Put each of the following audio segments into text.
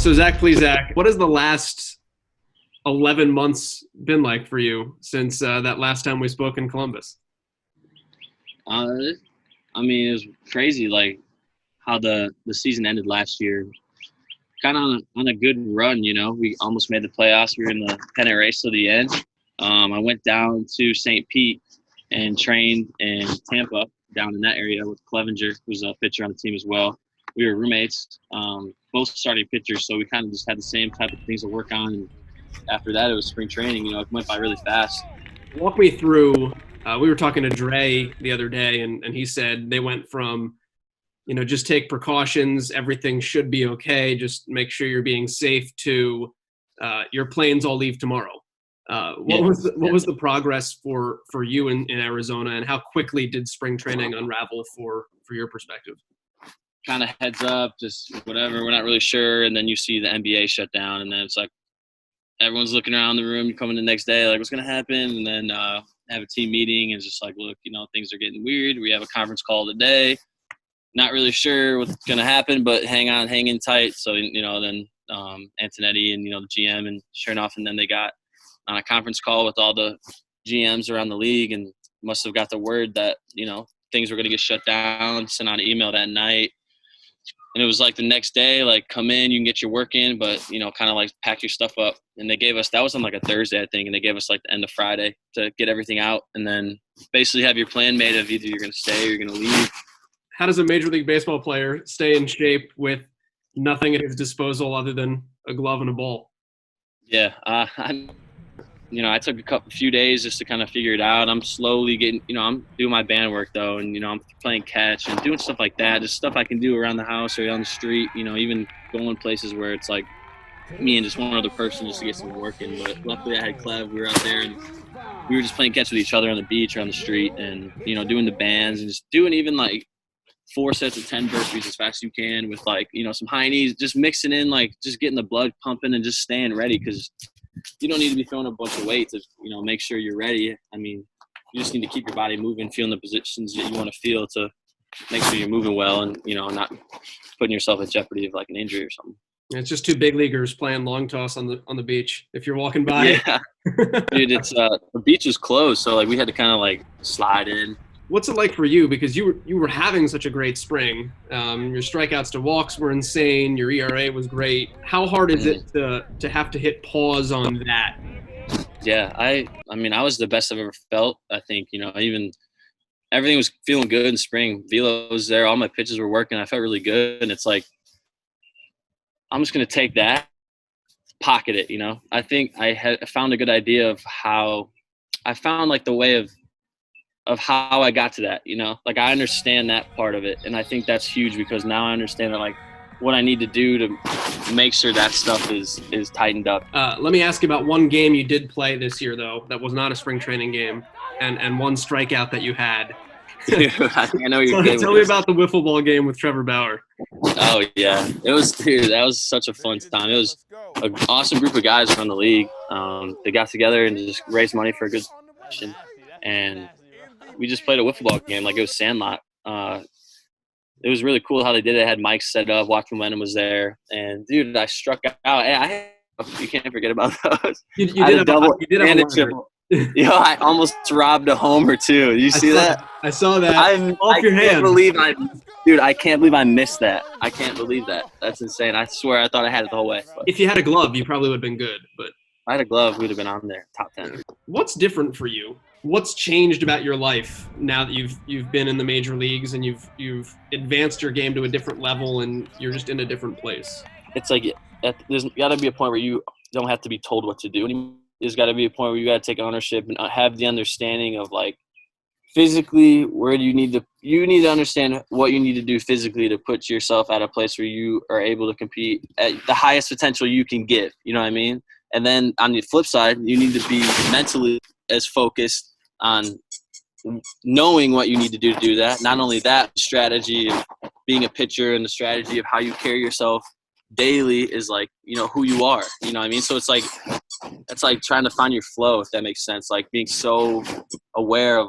So Zach Plesac, what has the last 11 months been like for you since that last time we spoke in Columbus? Uh, I mean, it was crazy, like how the season ended last year. Kind of on a good run, you know. We almost made the playoffs. We were in the pennant race to the end. I went down to St. Pete and trained in Tampa, down in that area with Clevenger, who's a pitcher on the team as well. We were roommates, both starting pitchers, so we kind of just had the same type of things to work on. And after that, it was spring training. You know, it went by really fast. Walk me through. We were talking to Dre the other day, and he said they went from, just take precautions, everything should be okay, just make sure you're being safe, to your planes all leave tomorrow. What was the progress for you in Arizona, and how quickly did spring training unravel for your perspective? Kind of heads up, just whatever. We're not really sure, and then you see the NBA shut down, and then it's like everyone's looking around the room. You come in the next day, like, what's going to happen? And then have a team meeting, and it's just like, look, things are getting weird. We have a conference call today. Not really sure what's going to happen, but hang in tight. So, then Antonetti and, the GM, and sure enough, and then they got on a conference call with all the GMs around the league, and must have got the word that, things were going to get shut down, sent out an email that night. And it was like the next day, like, come in, you can get your work in, but, kind of like pack your stuff up. And they gave us, that was on like a Thursday, I think, and they gave us like the end of Friday to get everything out, and then basically have your plan made of either you're going to stay or you're going to leave. How does a Major League Baseball player stay in shape with nothing at his disposal other than a glove and a ball? Yeah, I took a few days just to kind of figure it out. I'm slowly getting, I'm doing my band work though, and I'm playing catch and doing stuff like that, just stuff I can do around the house or on the street. Even going places where it's like me and just one other person just to get some work in. But luckily, I had Clev. We were out there and we were just playing catch with each other on the beach or on the street, and doing the bands and just doing even like 4 sets of 10 burpees as fast as you can with like, some high knees, just mixing in, like just getting the blood pumping and just staying ready, because you don't need to be throwing a bunch of weight to, make sure you're ready. I mean, you just need to keep your body moving, feeling the positions that you want to feel to make sure you're moving well and, not putting yourself at jeopardy of like an injury or something. It's just two big leaguers playing long toss on the beach. If you're walking by, yeah, dude, it's the beach is closed, so like we had to kind of like slide in. What's it like for you? Because you were having such a great spring. Your strikeouts to walks were insane. Your ERA was great. How hard is it to have to hit pause on that? Yeah, I mean, I was the best I've ever felt. I think, even everything was feeling good in spring. Velo was there. All my pitches were working. I felt really good. And it's like, I'm just going to take that, pocket it, I think I found a good idea of how I found like the way of how I got to that, like I understand that part of it. And I think that's huge, because now I understand that, like, what I need to do to make sure that stuff is tightened up. Let me ask you about one game you did play this year, though, that was not a spring training game, and one strikeout that you had. I know you're Tell me about the wiffle ball game with Trevor Bauer. Oh, yeah. That was such a fun time. It was an awesome group of guys around the league. They got together and just raised money for a good mission. And we just played a wiffle ball game like it was Sandlot. It was really cool how they did it. It had mics set up. Watch Momentum was there. And, dude, I struck out. You can't forget about those. You did a double and a triple. I almost robbed a homer, too. Did you see that? I saw that. Off your hand. I can't believe I missed that. I can't believe that. That's insane. I swear I thought I had it the whole way. But if you had a glove, you probably would have been good. But if I had a glove, we would have been on there, top 10. What's different for you? What's changed about your life now that you've been in the major leagues and you've advanced your game to a different level and you're just in a different place? It's like there's got to be a point where you don't have to be told what to do anymore. There's got to be a point where you got to take ownership and have the understanding of, like, physically where do you need to understand what you need to do physically to put yourself at a place where you are able to compete at the highest potential you can give. You know what I mean? And then on the flip side, you need to be mentally as focused on knowing what you need to do that. Not only that, strategy of being a pitcher and the strategy of how you carry yourself daily is like, who you are. You know what I mean? So it's like trying to find your flow, if that makes sense. Like being so aware of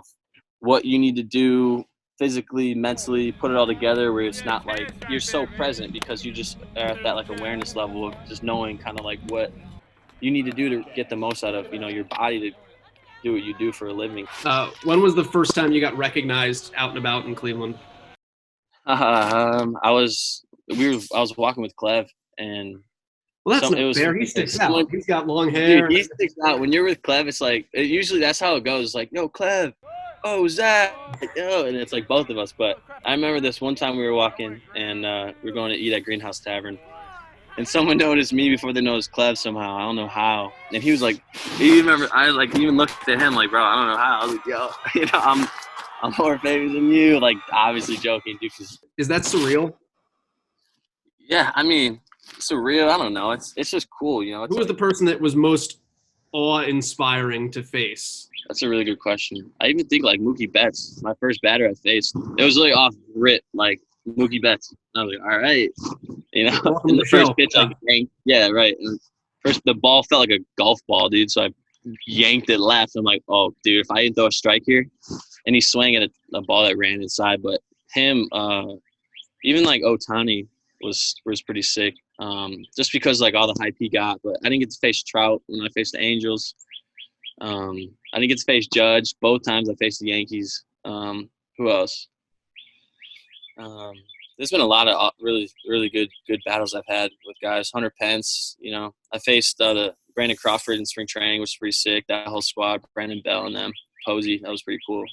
what you need to do physically, mentally put it all together where it's not like you're so present because you just are at that like awareness level of just knowing kind of like what you need to do to get the most out of, you know, your body to do what you do for a living. When was the first time you got recognized out and about in Cleveland? I was walking with Clev, and Well, that's it not was fair. He sticks out. He's got long hair. Dude, he sticks out. When you're with Clev, it's like usually that's how it goes. It's like, yo, Clev, oh Zach, yo, and it's like both of us. But I remember this one time we were walking and we were going to eat at Greenhouse Tavern, and someone noticed me before they noticed Clev somehow. I don't know how. And he was like, I like even looked at him like, bro, I don't know how. I was like, yo, you know, I'm more famous than you. Like, obviously joking, dude. Is that surreal? Yeah, I mean, surreal. I don't know. It's just cool, you know. It's Who was the person that was most awe-inspiring to face? That's a really good question. I even think like Mookie Betts, my first batter I faced. It was really off rip, like Mookie Betts. And I was like, all right, you know. Welcome And to the first show. pitch, I yanked. Yeah, right. And first, the ball felt like a golf ball, dude. So I yanked it left. I'm like, oh, dude, if I didn't throw a strike here, and he swung at a ball that ran inside. But him, even like Ohtani was pretty sick. Just because like all the hype he got. But I didn't get to face Trout when I faced the Angels. I didn't get to face Judge. Both times I faced the Yankees. Who else? There's been a lot of really, really good battles I've had with guys. Hunter Pence, you know. I faced the Brandon Crawford in spring training, which was pretty sick. That whole squad, Brandon Bell and them. Posey, that was pretty cool.